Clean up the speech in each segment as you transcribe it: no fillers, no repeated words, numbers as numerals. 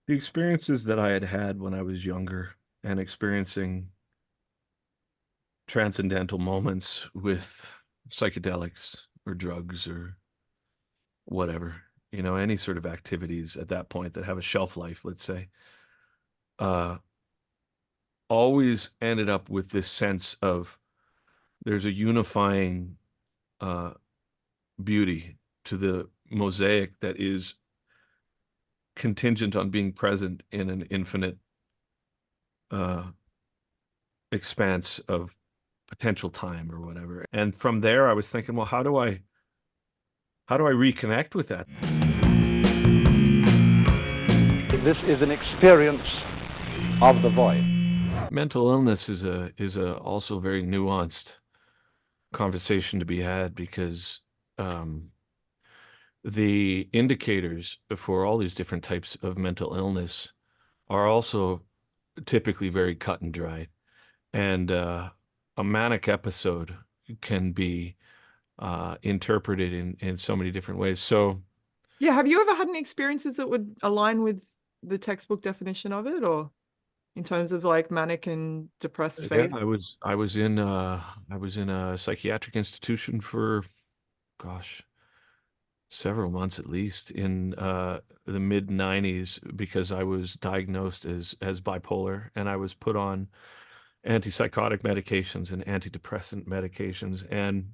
The experiences that I had had when I was younger and experiencing transcendental moments with psychedelics or drugs or whatever, any sort of activities at that point that have a shelf life, let's say, uh, always ended up with this sense of there's a unifying uh, beauty to the mosaic that is contingent on being present in an infinite uh, expanse of potential time or whatever. And from there, I was thinking, well, how do I reconnect with that? This is an experience of the void. Mental illness is a also very nuanced conversation to be had because um, the indicators for all these different types of mental illness are also typically very cut and dry. And a manic episode can be interpreted in so many different ways. So Yeah, have you ever had any experiences that would align with the textbook definition of it, or in terms of like manic and depressed yeah, phase? I was in a psychiatric institution for gosh, several months at least in the mid 90s because I was diagnosed as bipolar and I was put on antipsychotic medications and antidepressant medications and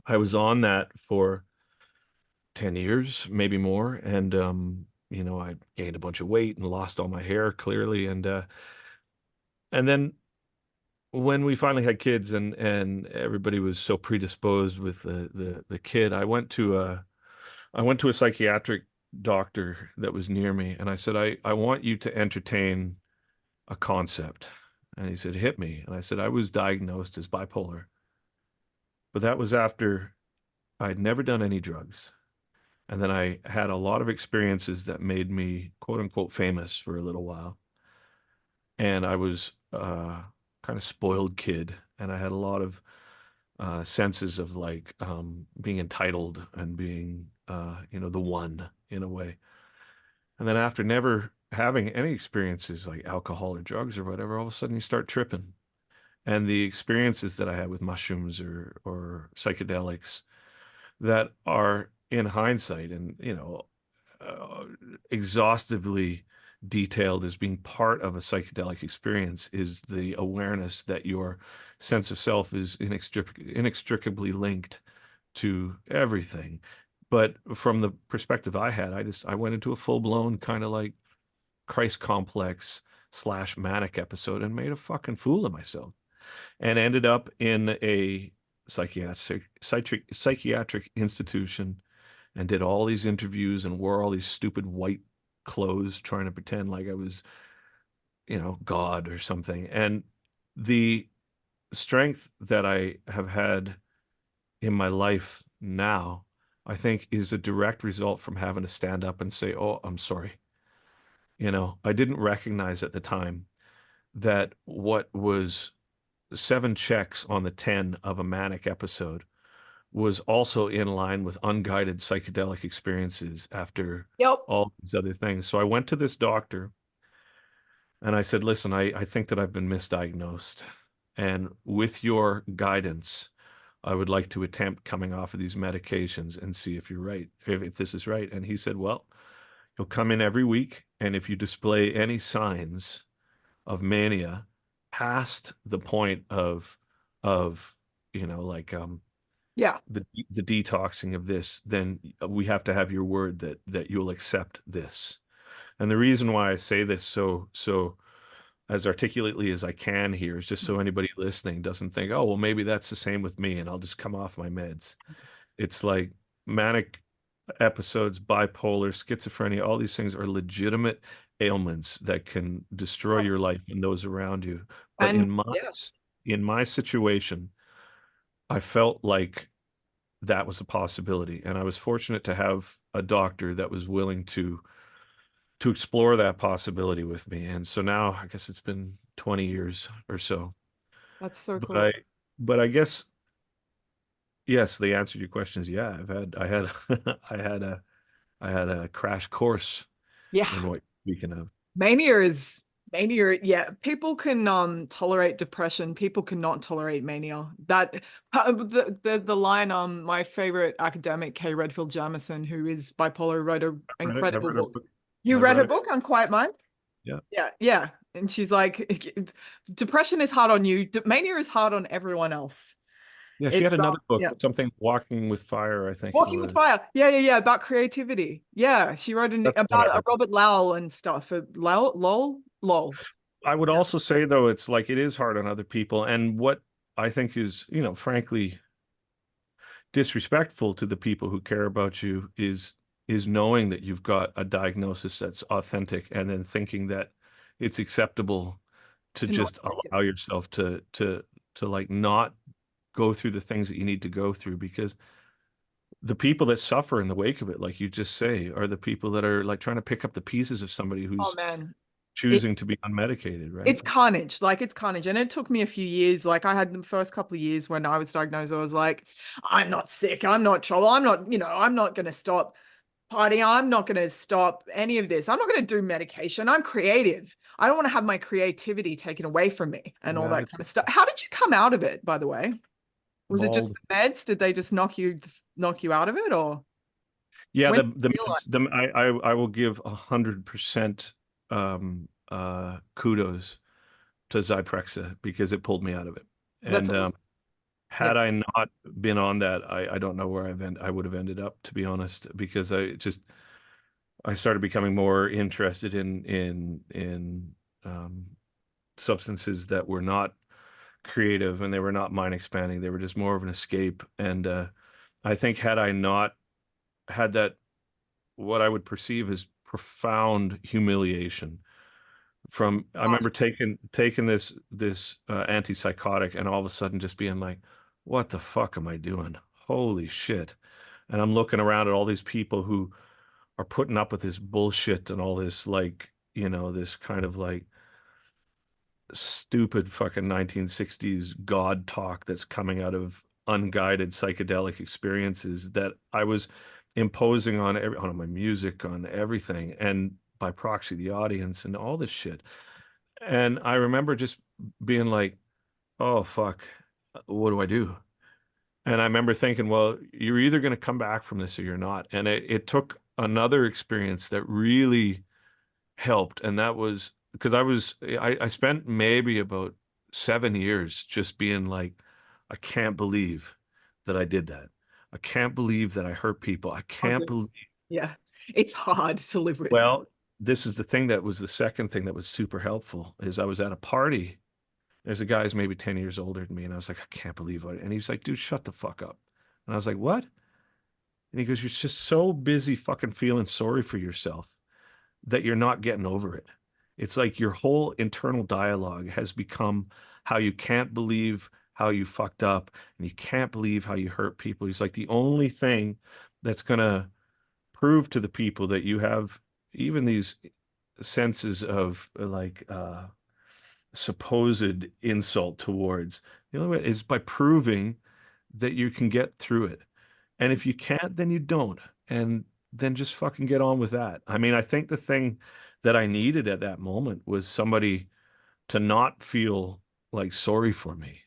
I was on that for 10 years, maybe more. And, I gained a bunch of weight and lost all my hair clearly. And then when we finally had kids and everybody was so predisposed with the kid, I went to a psychiatric doctor that was near me and I said, I want you to entertain a concept. And he said, hit me. And I said, I was diagnosed as bipolar, but that was after I'd never done any drugs. And then I had a lot of experiences that made me quote unquote famous for a little while. And I was kind of spoiled kid. And I had a lot of senses of like being entitled and being, the one in a way. And then after never having any experiences like alcohol or drugs or whatever, all of a sudden you start tripping. And the experiences that I had with mushrooms or psychedelics that are in hindsight and uh, exhaustively detailed as being part of a psychedelic experience is the awareness that your sense of self is inextricably linked to everything. But from the perspective I had, I went into a full-blown kind of like Christ complex slash manic episode and made a fucking fool of myself and ended up in a psychiatric institution and did all these interviews and wore all these stupid white clothes trying to pretend like I was, God or something. And the strength that I have had in my life now, I think is a direct result from having to stand up and say, "Oh, I'm sorry." I didn't recognize at the time that what was 7 checks on the 10 of a manic episode was also in line with unguided psychedelic experiences after Yep. all these other things. So I went to this doctor and I said, listen, I think that I've been misdiagnosed. And with your guidance, I would like to attempt coming off of these medications and see if you're right, if this is right. And he said, well, you'll come in every week. And if you display any signs of mania past the point of like Yeah. the detoxing of this, then we have to have your word that you'll accept this. And the reason why I say this so as articulately as I can here is just so anybody listening doesn't think, oh, well, maybe that's the same with me and I'll just come off my meds. It's like manic episodes, bipolar, schizophrenia, all these things are legitimate ailments that can destroy your life and those around you. But And in my yeah, in my situation, I felt like that was a possibility, and I was fortunate to have a doctor that was willing to explore that possibility with me. And so now I guess it's been 20 years or so. that's so But cool. I guess yes, the answer to your question is yeah, I had I had a crash course Yeah. in what speaking of. Mania, yeah. People can tolerate depression. People cannot tolerate mania. That the line my favorite academic, Kay Redfield Jamison, who is bipolar, wrote an I've incredible read her book. book. You I've read read her it. book, Unquiet Mind? Yeah. Yeah, yeah. And she's like, depression is hard on you. Mania is hard on everyone else. Yeah, she had It's another book, yeah. something Walking with Fire, I think it Walking with was. Fire. Yeah, yeah, yeah. About creativity. Yeah. She wrote That's the one about I read. Robert Lowell and stuff. Lowell. I would also say though, it's like it is hard on other people. And what I think is, frankly, disrespectful to the people who care about you is knowing that you've got a diagnosis that's authentic and then thinking that it's acceptable to To not just take it. allow yourself to like not go through the things that you need to go through, because the people that suffer in the wake of it, like you just say, are the people that are like trying to pick up the pieces of somebody Oh who's man. It's choosing to be unmedicated, right? it's carnage. Like it's carnage. And it took me a few years. Like I had the first couple of years when I was diagnosed, I was like, I'm not sick. I'm not trouble. I'm not, I'm not going to stop partying. I'm not going to stop any of this. I'm not going to do medication. I'm creative. I don't want to have my creativity taken away from me and all Yeah, that kind of stuff. How did you come out of it, by the way? Was it just bald. the meds? Did they just knock you out of it, or Yeah, when the did the, you realize? the I will give 100% kudos to Zyprexa because it pulled me out of it. That's And awesome. Yeah. had I not been on that, I don't know where I would have ended up, to be honest, because I started becoming more interested in substances that were not creative and they were not mind expanding. They were just more of an escape. And I think had I not had that, what I would perceive as profound humiliation from, I Oh, remember taking this antipsychotic and all of a sudden just being like, what the fuck am I doing? Holy shit. And I'm looking around at all these people who are putting up with this bullshit and all this like, this kind of like stupid fucking 1960s God talk that's coming out of unguided psychedelic experiences that I was imposing on my music, on everything, and by proxy the audience and all this shit. And I remember just being like, "Oh fuck, what do I do?" And I remember thinking, "Well, you're either going to come back from this or you're not." And it took another experience that really helped, and that was because I spent maybe about 7 years just being like, I can't believe that I did that. I can't believe that I hurt people. I oh, can't dude. believe. Yeah. It's hard to live with. Well, this is the thing that was the second thing that was super helpful is I was at a party. There's a guy who's maybe 10 years older than me, and I was like, I can't believe it. And he's like, dude, shut the fuck up. And I was like, what? And he goes, you're just so busy fucking feeling sorry for yourself that you're not getting over it. It's like your whole internal dialogue has become how you can't believe how you fucked up and you can't believe how you hurt people. He's like the only thing that's going to prove to the people that you have even these senses of like supposed insult towards, the only way is by proving that you can get through it. And if you can't, then you don't. And then just fucking get on with that. I mean, I think the thing that I needed at that moment was somebody to not feel like sorry for me.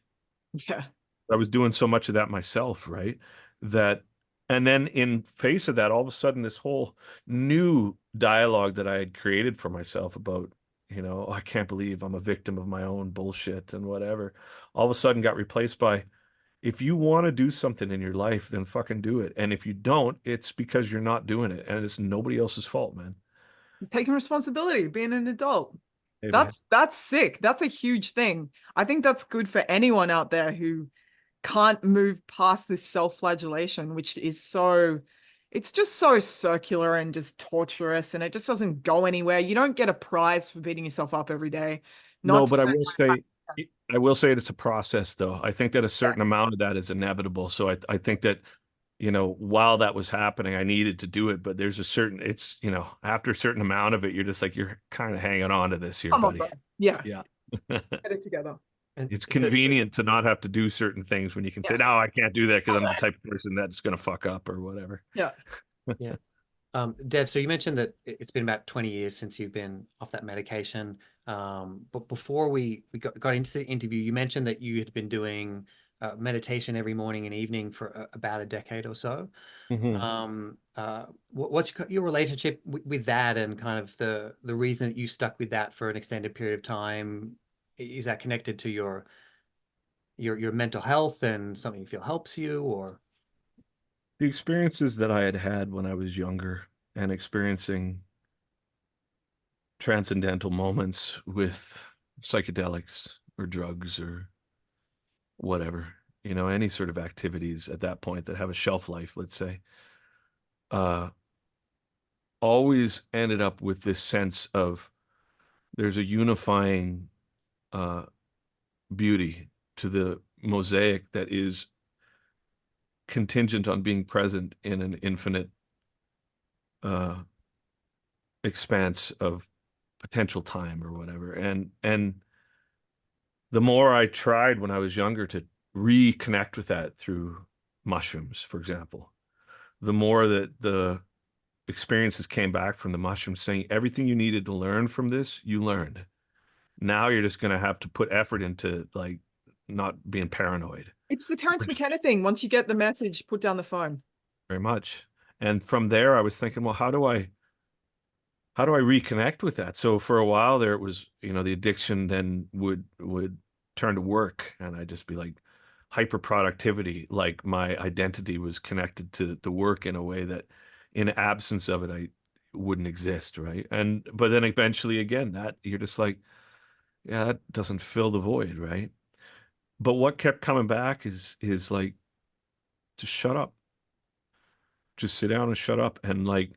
Yeah. I was doing so much of that myself, right? That, and then in face of that, all of a sudden, this whole new dialogue that I had created for myself about, "Oh, I can't believe I'm a victim of my own bullshit and whatever," all of a sudden got replaced by, if you want to do something in your life, then fucking do it. And if you don't, it's because you're not doing it. And it's nobody else's fault, man. Taking responsibility, being an adult. Maybe. That's sick. That's a huge thing. I think that's good for anyone out there who can't move past this self-flagellation, which is it's just so circular and just torturous, and it just doesn't go anywhere. You don't get a prize for beating yourself up every day. Not No, to but say, I will say it's a process though. I think that a yeah, certain amount of that is inevitable. So I think that, while that was happening, I needed to do it. But there's a certain, after a certain amount of it, you're just like, you're kind of hanging on to this here, come on, buddy. bro. Yeah, Yeah. get it together. And It's so, convenient to not have to do certain things when you can say, Yeah, no, I can't do that because I'm the type of person that's going to fuck up or whatever. yeah. yeah. Dev, so you mentioned that it's been about 20 years since you've been off that medication. But before we got into the interview, you mentioned that you had been doing meditation every morning and evening for about a decade or so. Hmm. What's your relationship with that, and kind of the reason that you stuck with that for an extended period of time? Is that connected to your mental health and something you feel helps you, or? The experiences that I had had when I was younger and experiencing transcendental moments with psychedelics or drugs or whatever, any sort of activities at that point that have a shelf life, let's say, uh, always ended up with this sense of there's a unifying uh, beauty to the mosaic that is contingent on being present in an infinite uh, expanse of potential time or whatever. And the more I tried when I was younger to reconnect with that through mushrooms, for example, the more that the experiences came back from the mushrooms saying everything you needed to learn from this, you learned. Now you're just going to have to put effort into like not being paranoid. It's the Terence McKenna thing. Once you get the message, put down the phone. Very much. And from there, I was thinking, well, how do I reconnect with that? So for a while there, it was, the addiction then would turn to work, and I'd just be like hyper productivity, like my identity was connected to the work in a way that, in absence of it, I wouldn't exist, right? But then eventually, again, that you're just like, yeah, that doesn't fill the void, right? But what kept coming back is like, just shut up, just sit down and shut up, and like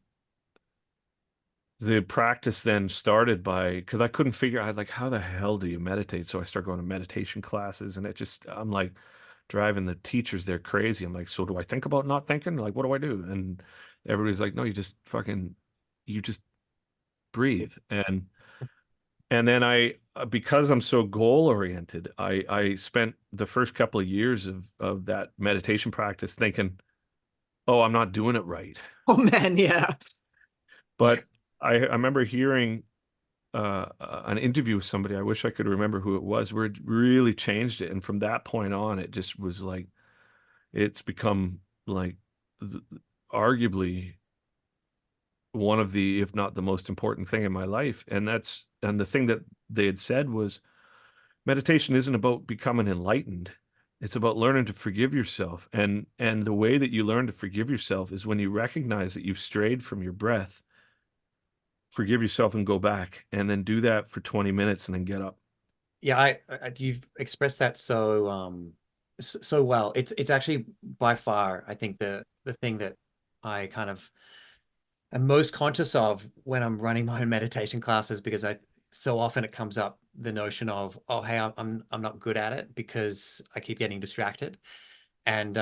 the practice then started by because I couldn't figure out like how the hell do you meditate? So I started going to meditation classes, and I'm like driving the teachers they're crazy. I'm like, so do I think about not thinking? Like, what do I do? And everybody's like, no, you just breathe. And then because I'm so goal oriented, I spent the first couple of years of that meditation practice thinking, oh, I'm not doing it right. Oh man, yeah. But I remember hearing an interview with somebody. I wish I could remember who it was, where it really changed it. And from that point on, it just was like, it's become like th arguably one of the, if not the most important thing in my life. And the thing that they had said was meditation isn't about becoming enlightened. It's about learning to forgive yourself. And the way that you learn to forgive yourself is when you recognize that you've strayed from your breath, forgive yourself and go back, and then do that for 20 minutes and then get up. Yeah, you've expressed that so well. It's actually by far, I think, the thing that I kind of am most conscious of when I'm running my own meditation classes, because I so often it comes up the notion of, oh, hey, I'm not good at it because I keep getting distracted. And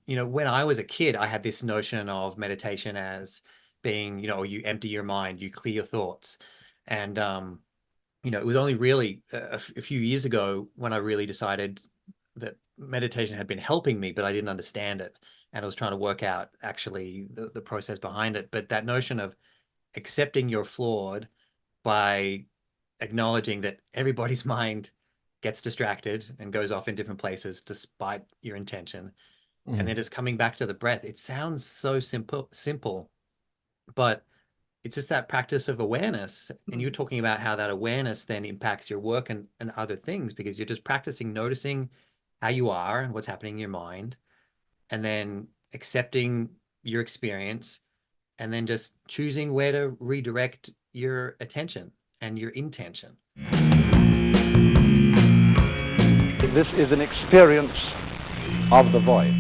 when I was a kid, I had this notion of meditation as being, you empty your mind, you clear your thoughts. And it was only really a few years ago when I really decided that meditation had been helping me, but I didn't understand it. And I was trying to work out actually the process behind it. But that notion of accepting you're flawed by acknowledging that everybody's mind gets distracted and goes off in different places despite your intention. And then just coming back to the breath. It sounds so simple, but it's just that practice of awareness. And you're talking about how that awareness then impacts your work and other things, because you're just practicing noticing how you are and what's happening in your mind, and then accepting your experience, and then just choosing where to redirect your attention and your intention. This is an experience of the void.